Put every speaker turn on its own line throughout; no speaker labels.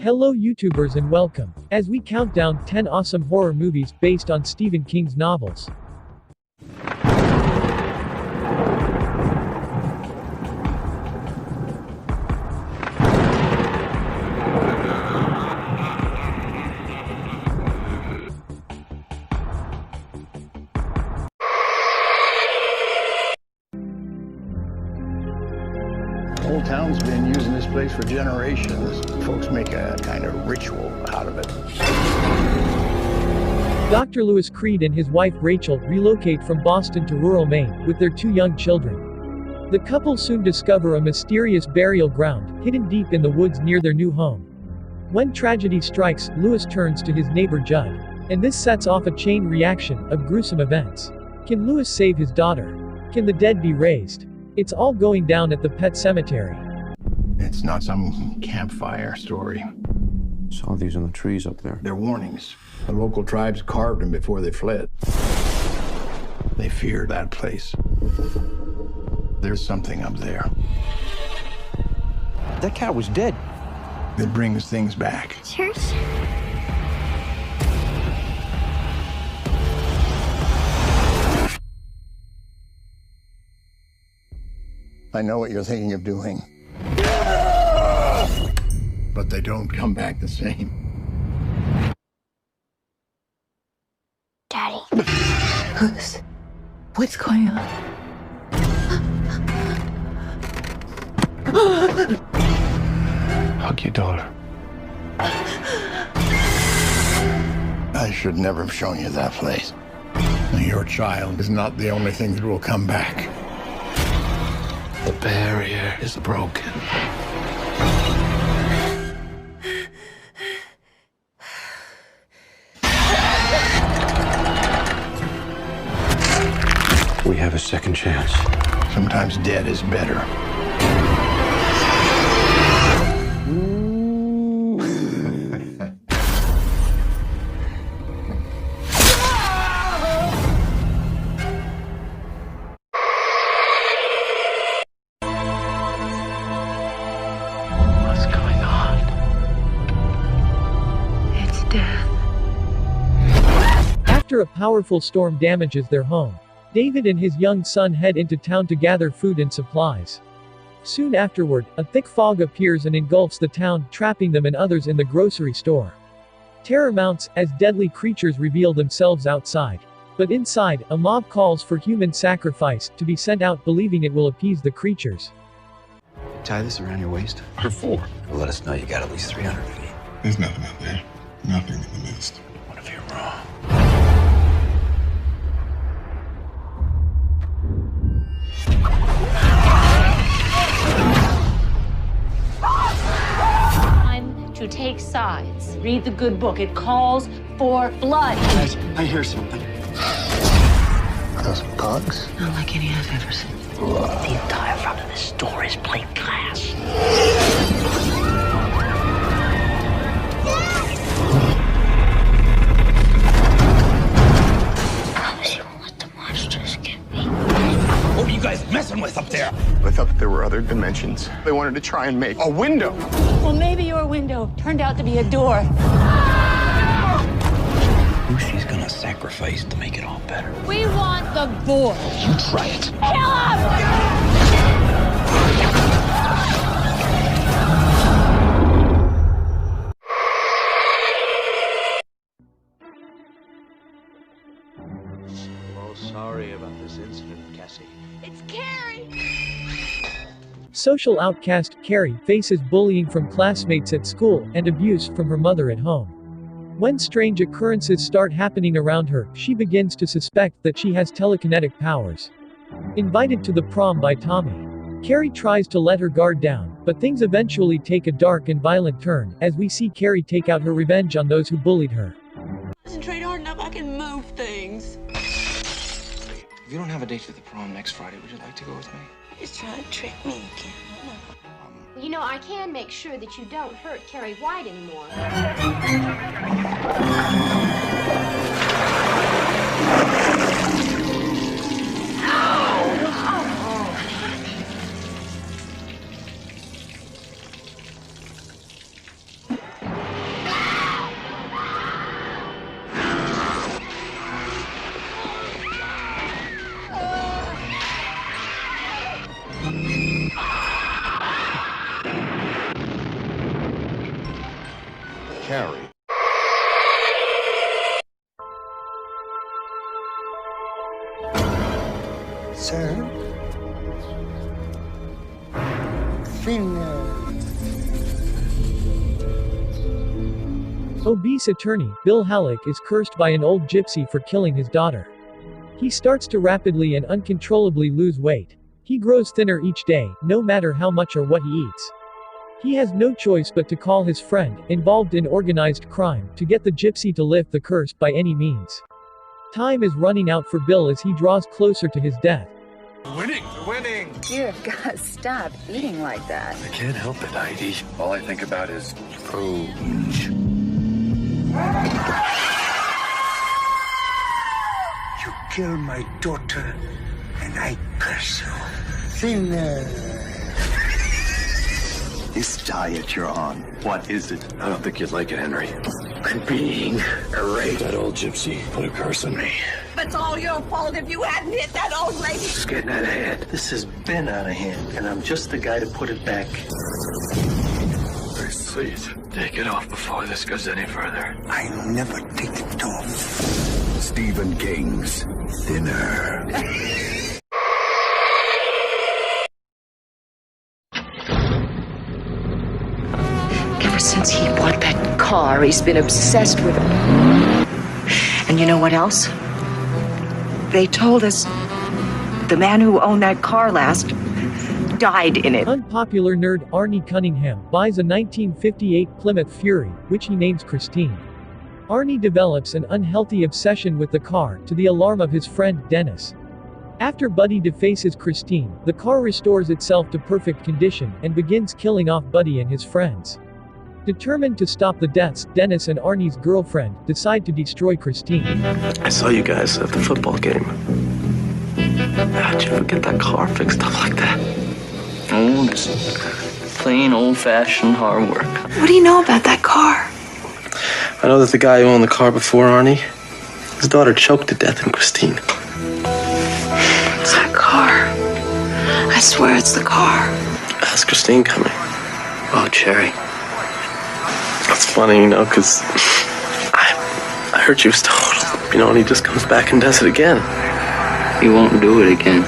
Hello YouTubers and welcome, as we count down 10 awesome horror movies based on Stephen King's novels.
The whole town's been using this place for generations. Folks make a kind of ritual out of it.
Dr. Lewis Creed and his wife Rachel relocate from Boston to rural Maine with their 2 young children. The couple soon discover a mysterious burial ground hidden deep in the woods near their new home. When tragedy strikes, Lewis turns to his neighbor Judd, and this sets off a chain reaction of gruesome events. Can Lewis save his daughter? Can the dead be raised? It's all going down at the pet cemetery.
It's not some campfire story.
Saw these in the trees up there.
They're warnings. The local tribes carved them before they fled. They fear that place. There's something up there
That cat was dead.
that brings things back.
Church?
I know what you're thinking of doing. But they don't come back the same.
Daddy.
What's going on?
Hug your daughter. I should never have shown you that place. Your child is not the only thing that will come back. The barrier is broken.
We have a second chance.
Sometimes dead is better.
What's going on? It's death.
After a powerful storm damages their home, David and his young son head into town to gather food and supplies. Soon afterward, a thick fog appears and engulfs the town, trapping them and others in the grocery store. Terror mounts as deadly creatures reveal themselves outside. But inside, a mob calls for human sacrifice to be sent out, believing it will appease the creatures.
Tie this around your waist.
For 4.
Let us know you got at least 300 feet.
There's nothing out there. Nothing in the mist.
What if you're wrong?
Time to take sides. Read the good book. It calls for blood.
Guys, I hear something.
Those bugs?
Not like any I've ever seen.
The entire front of this store is plate glass.
Promise you won't let the monsters get me.
What are you guys messing with up there?
I thought that there were other dimensions. They wanted to try and make a window.
Well, maybe your window turned out to be a door.
Who she's gonna sacrifice to make it all better?
We want the boy.
You try it.
Kill him!
Sorry about this incident, Cassie.
It's Carrie!
Social outcast Carrie faces bullying from classmates at school and abuse from her mother at home. When strange occurrences start happening around her, she begins to suspect that she has telekinetic powers. Invited to the prom by Tommy, Carrie tries to let her guard down, but things eventually take a dark and violent turn as we see Carrie take out her revenge on those who bullied her.
Concentrate hard enough, I can move things.
If you don't have a date for the prom next Friday, would you like to go with me?
He's trying to trick me again.
You know, I can make sure that you don't hurt Carrie White anymore.
Sir? Thinner.
Obese attorney, Bill Halleck, is cursed by an old gypsy for killing his daughter. He starts to rapidly and uncontrollably lose weight. He grows thinner each day, no matter how much or what he eats. He has no choice but to call his friend, involved in organized crime, to get the gypsy to lift the curse by any means. Time is running out for Bill as he draws closer to his death.
Winning! Winning!
You've got to stop eating like that.
I can't help it, Heidi. All I think about is food.
You killed my daughter, and I curse you. Thinner.
This diet you're on, what is it?
I don't think you'd like it, Henry.
I'm being erased.
That old gypsy put a curse on me.
It's all your fault if you hadn't hit that old lady.
It's getting out of hand.
This has been out of hand, and I'm just the guy to put it back.
Please, take it off before this goes any further.
I never take it off.
Stephen King's Dinner.
Ever since he bought that car, he's been obsessed with it. And you know what else? They told us the man who owned that car last died in it.
Unpopular nerd Arnie Cunningham buys a 1958 Plymouth Fury, which he names Christine. Arnie develops an unhealthy obsession with the car, to the alarm of his friend, Dennis. After Buddy defaces Christine, the car restores itself to perfect condition, and begins killing off Buddy and his friends. Determined to stop the deaths, Dennis and Arnie's girlfriend decide to destroy Christine.
I saw you guys at the football game. How'd you ever get that car fixed up like that?
Oh, just plain old-fashioned hard work.
What do you know about that car?
I know that the guy who owned the car before Arnie, his daughter choked to death in Christine.
It's that car. I swear it's the car.
How's Christine coming?
Oh, Cherry.
That's funny, because I heard she was total, and he just comes back and does it again.
He won't do it again.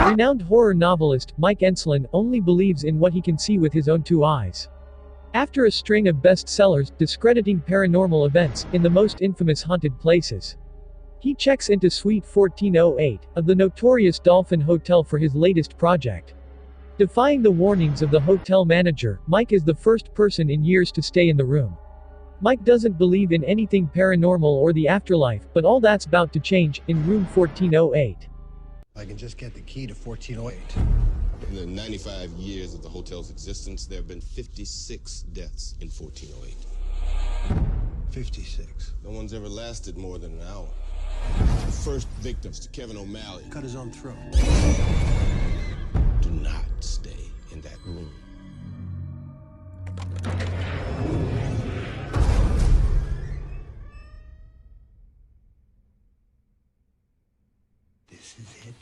Renowned horror novelist, Mike Enslin, only believes in what he can see with his own two eyes. After a string of bestsellers, discrediting paranormal events, in the most infamous haunted places, he checks into Suite 1408, of the notorious Dolphin Hotel for his latest project. Defying the warnings of the hotel manager, Mike is the first person in years to stay in the room. Mike doesn't believe in anything paranormal or the afterlife, but all that's about to change, in room 1408.
I can just get the key to 1408.
In the 95 years of the hotel's existence, there have been 56 deaths in 1408.
56?
No one's ever lasted more than an hour. The first victims to Kevin O'Malley
cut his own throat.
Do not stay in that room.
This is it.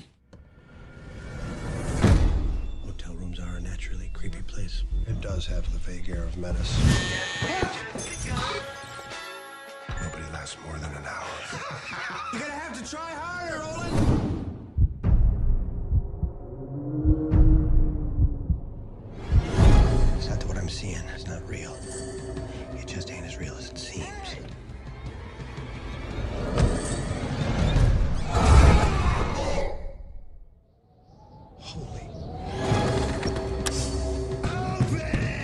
Hotel rooms are a naturally creepy place. It does have the vague air of menace. Nobody lasts more than an hour. You're gonna have to try harder, Olin! It's not what I'm seeing. It's not real. It just ain't as real as it seems.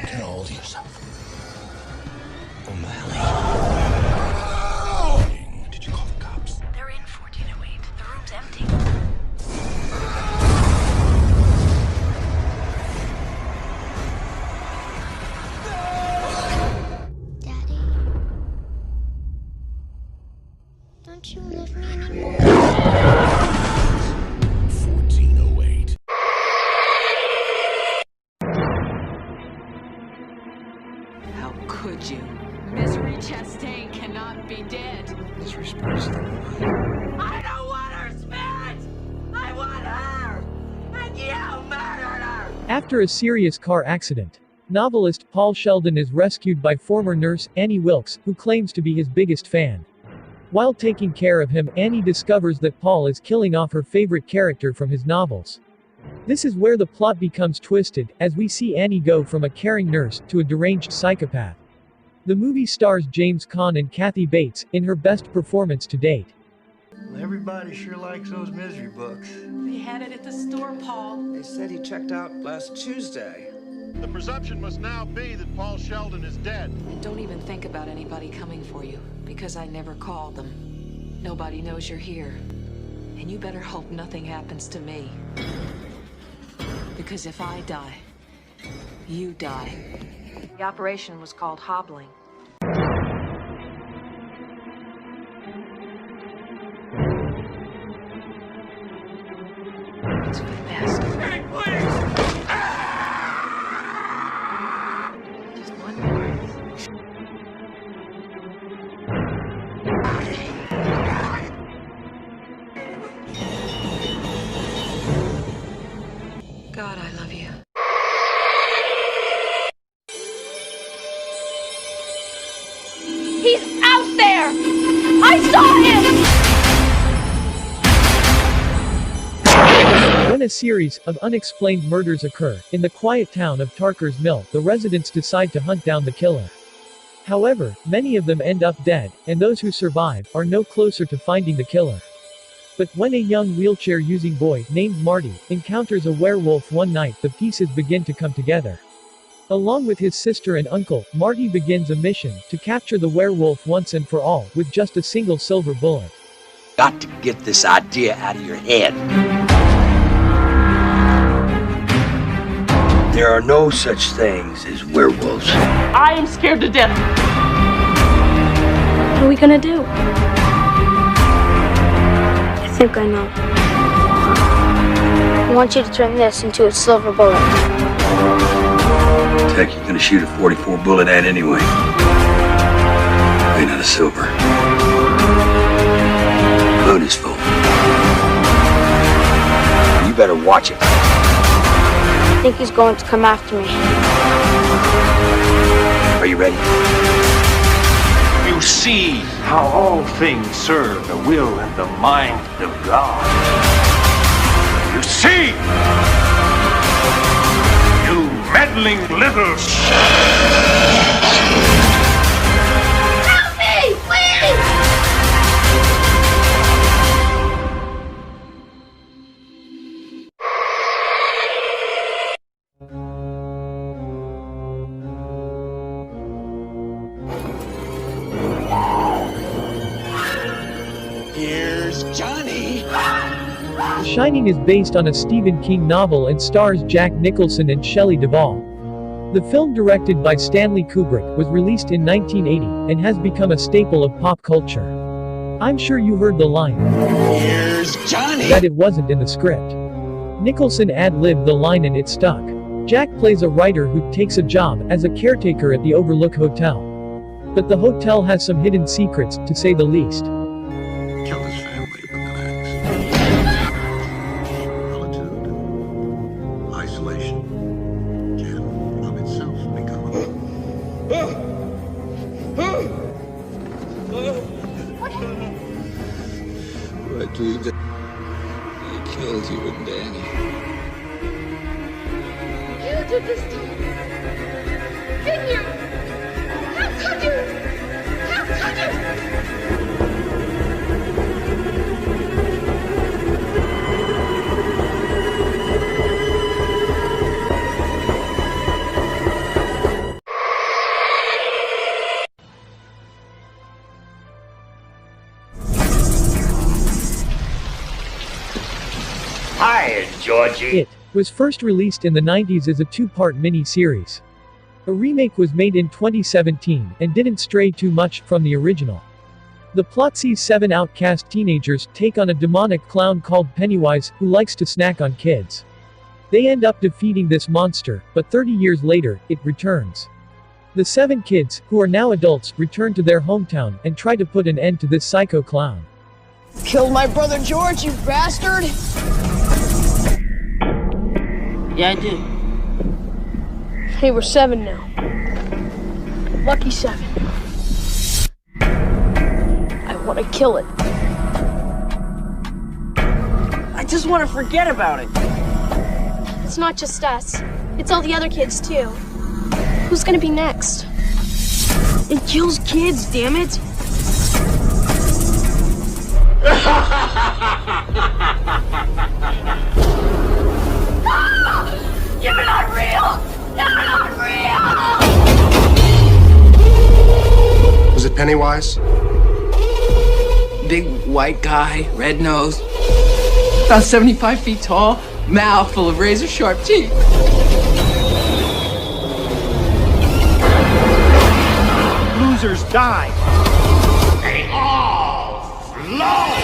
Get a hold of yourself. O'Malley. Did you call the cops?
They're in 1408. The room's empty.
Daddy, don't you love me anymore?
1408.
How could you?
Misery
Chastain cannot be dead.
This respect is
I don't want her spirit! I want her! And you murdered her!
After a serious car accident, novelist Paul Sheldon is rescued by former nurse Annie Wilkes, who claims to be his biggest fan. While taking care of him, Annie discovers that Paul is killing off her favorite character from his novels. This is where the plot becomes twisted, as we see Annie go from a caring nurse to a deranged psychopath. The movie stars James Caan and Kathy Bates, in her best performance to date.
Everybody sure likes those misery books.
They had it at the store, Paul.
They said he checked out last Tuesday.
The presumption must now be that Paul Sheldon is dead.
And don't even think about anybody coming for you, because I never called them. Nobody knows you're here. And you better hope nothing happens to me. Because if I die, you die. The operation was called hobbling. It's for the best.
Hey, please!
Just one more. God, I love you.
He's out there! I saw him!
When a series of unexplained murders occur in the quiet town of Tarker's Mill, the residents decide to hunt down the killer. However, many of them end up dead, and those who survive are no closer to finding the killer. But when a young wheelchair-using boy named Marty encounters a werewolf one night, the pieces begin to come together. Along with his sister and uncle, Marty begins a mission to capture the werewolf once and for all, with just a single silver bullet.
Got to get this idea out of your head. There are no such things as werewolves.
I am scared to death.
What are we gonna do? I think I know. I want you to turn this into a silver bullet.
Heck, you're gonna shoot a .44 bullet at anyway. Made out of silver. Load is full. You better watch it.
I think he's going to come after me.
Are you ready?
You see how all things serve the will and the mind of God. You see? You meddling little...
Help me, please!
Here's Johnny.
The Shining is based on a Stephen King novel and stars Jack Nicholson and Shelley Duvall. The film, directed by Stanley Kubrick, was released in 1980, and has become a staple of pop culture. I'm sure you heard the line,
Here's Johnny.
that it wasn't in the script. Nicholson ad-libbed the line and it stuck. Jack plays a writer who takes a job as a caretaker at the Overlook Hotel. But the hotel has some hidden secrets, to say the least.
Kill his family with an axe. Solitude, isolation, can of itself become
Right, dude. I killed you and Danny.
You did this to me! Didn't you? How could you? How could you?
Hi, Georgie.
It was first released in the 90s as a two-part mini-series. A remake was made in 2017, and didn't stray too much from the original. The plot sees 7 outcast teenagers take on a demonic clown called Pennywise, who likes to snack on kids. They end up defeating this monster, but 30 years later, it returns. The 7 kids, who are now adults, return to their hometown and try to put an end to this psycho clown.
Killed my brother George, you bastard!
Yeah, I did.
Hey, we're 7 now. Lucky 7. I want to kill it.
I just want to forget about it.
It's not just us. It's all the other kids, too. Who's gonna be next?
It kills kids, damn it!
You're not real! You're not real!
Was it Pennywise?
Big white guy, red nose, about 75 feet tall, mouth full of razor sharp teeth.
Losers die. They all flow.